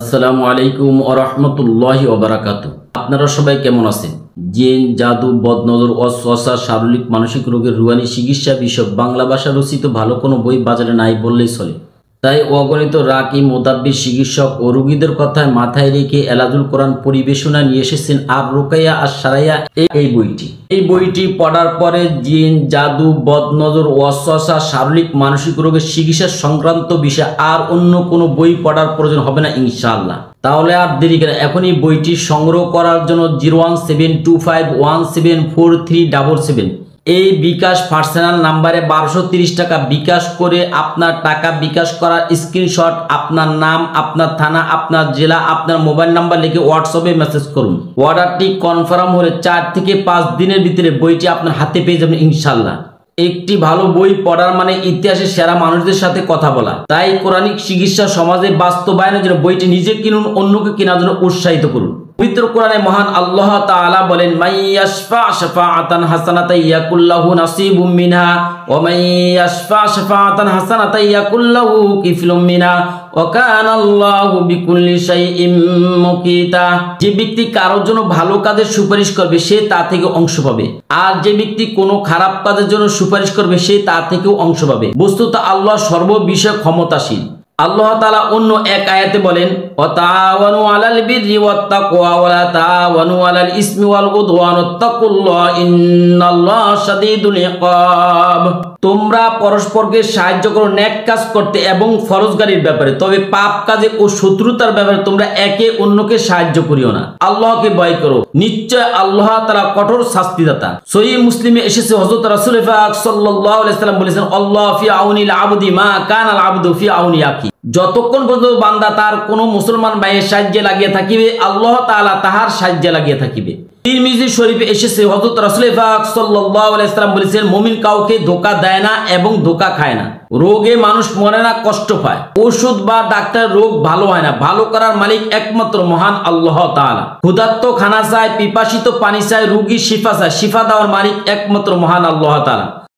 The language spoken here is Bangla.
আসসালামু আলাইকুম ওয়া রাহমাতুল্লাহি ওয়া বারাকাতুহু। আপনারা সবাই কেমন আছেন? জিন, জাদু, বদনজর, ওয়াসওয়াসা, শারীরিক মানসিক রোগের রুহানি চিকিৎসা বিষয়ক বাংলা ভাষা রচিত ভালো কোনো বই বাজারে নাই বললেই চলে। তাই অগণিত রাকি, মোদাব্বির, চিকিৎসক ও রোগীদের কথায় মাথায় রেখে এলাজুল কোরআন পরিবেশনা নিয়ে এসেছেন আর রুকাইয়া আর সারাইয়া এই বইটি পড়ার পরে জিন, জাদু, বদনজর, ওয়াসওয়াসা, শারীরিক মানসিক রোগের চিকিৎসা সংক্রান্ত বিষয়ে আর অন্য কোনো বই পড়ার প্রয়োজন হবে না ইনশাআল্লাহ। তাহলে আর দেরি কেন, এখনই বইটি সংগ্রহ করার জন্য 01725174377 এই বিকাশ পার্সোনাল নাম্বারে 1230 টাকা বিকাশ করে আপনার টাকা বিকাশ করার স্ক্রিনশট, আপনার নাম, আপনার থানা, আপনার জেলা, আপনার মোবাইল নাম্বার লিখে হোয়াটসঅ্যাপে মেসেজ করুন। অর্ডারটি কনফার্ম হলে 4 থেকে 5 দিনের ভিতরে বইটি আপনার হাতে পেয়ে যাবেন ইনশাআল্লাহ। একটি ভালো বই পড়ার মানে ইতিহাসের সেরা মানুষদের সাথে কথা বলা। তাই কোরআনিক চিকিৎসা সমাজে বাস্তবায়নের জন্য বইটি নিজে কিনুন, অন্যকে কেনার জন্য উৎসাহিত করুন। পবিত্র কোরআনে মহান আল্লাহ তাআলা বলেন, মাইয়াশফা শাফাআতান হাসানাতান ইয়াকুল্লাহু নাসিবুম মিনহা ওয়া মাইয়াশফা শাফাআতান হাসানাতান ইয়াকুল্লাহু কিফলুম মিনহা ওয়া কানা আল্লাহু বিকুল্লি শাইইন মুকিতা। যে ব্যক্তি কারোর জন্য ভালো কাজের সুপারিশ করবে সে তা থেকে অংশ পাবে, আর যে ব্যক্তি কোনো খারাপ কাজের জন্য সুপারিশ করবে সে তা থেকেও অংশ পাবে। বস্তুত আল্লাহ সর্ববিষয়ে ক্ষমতাশীল। আল্লাহ তাআলা অন্য এক আয়াতে বলেন, ওয়াতাওয়ানু আলাল বিররি ওয়াত তাকওয়া ওয়া লা তাওয়ানু আলাল ইসমি ওয়াল উদওয়ান ওয়াত্তাকুল্লাহ ইন্নাল্লাহা শাদীদুল ইকাব। তোমরা পরস্পরকে সাহায্য করো নেক কাজ করতে এবং ফরজগারির ব্যাপারে, তবে পাপ কাজে ও শত্রুতার ব্যাপারে তোমরা একে অন্যকে সাহায্য করিও না। আল্লাহকে ভয় করো, নিশ্চয় আল্লাহ তাআলা কঠোর শাস্তিদাতা। সহিহ মুসলিমে এসেছে, হযরত রাসূল পাক সাল্লাল্লাহু আলাইহি সাল্লাম বলেছেন, আল্লাহ ফি আউনিল আবদি মা কানাল আবদু ফি আউনি আখি। যতক্ষণ পর্যন্ত বান্দা তার কোনো মুসলমান ভাইয়ের সাহায্যে লাগিয়ে থাকিবে, আল্লাহ তাআলা তাহার সাহায্যে লাগিয়ে থাকিবে। তিরমিজি শরীফে এসেছে, হযরত রাসূল পাক সাল্লাল্লাহু আলাইহি সাল্লাম বলেছেন, মুমিন কাউকে ধোঁকা দেয় না এবং ধোঁকা খায় না। রোগে মানুষ মরে না, কষ্ট পায়। ওষুধ বা ডাক্তার রোগ ভালো হয় না, ভালো করার মালিক একমাত্র মহান আল্লাহ তাআলা। ক্ষুধার্ত খানা চায়, পিপাসিত পানি চায়, রোগী শিফা চায়, শিফা দেওয়ার মালিক একমাত্র মহান আল্লাহ তাআলা।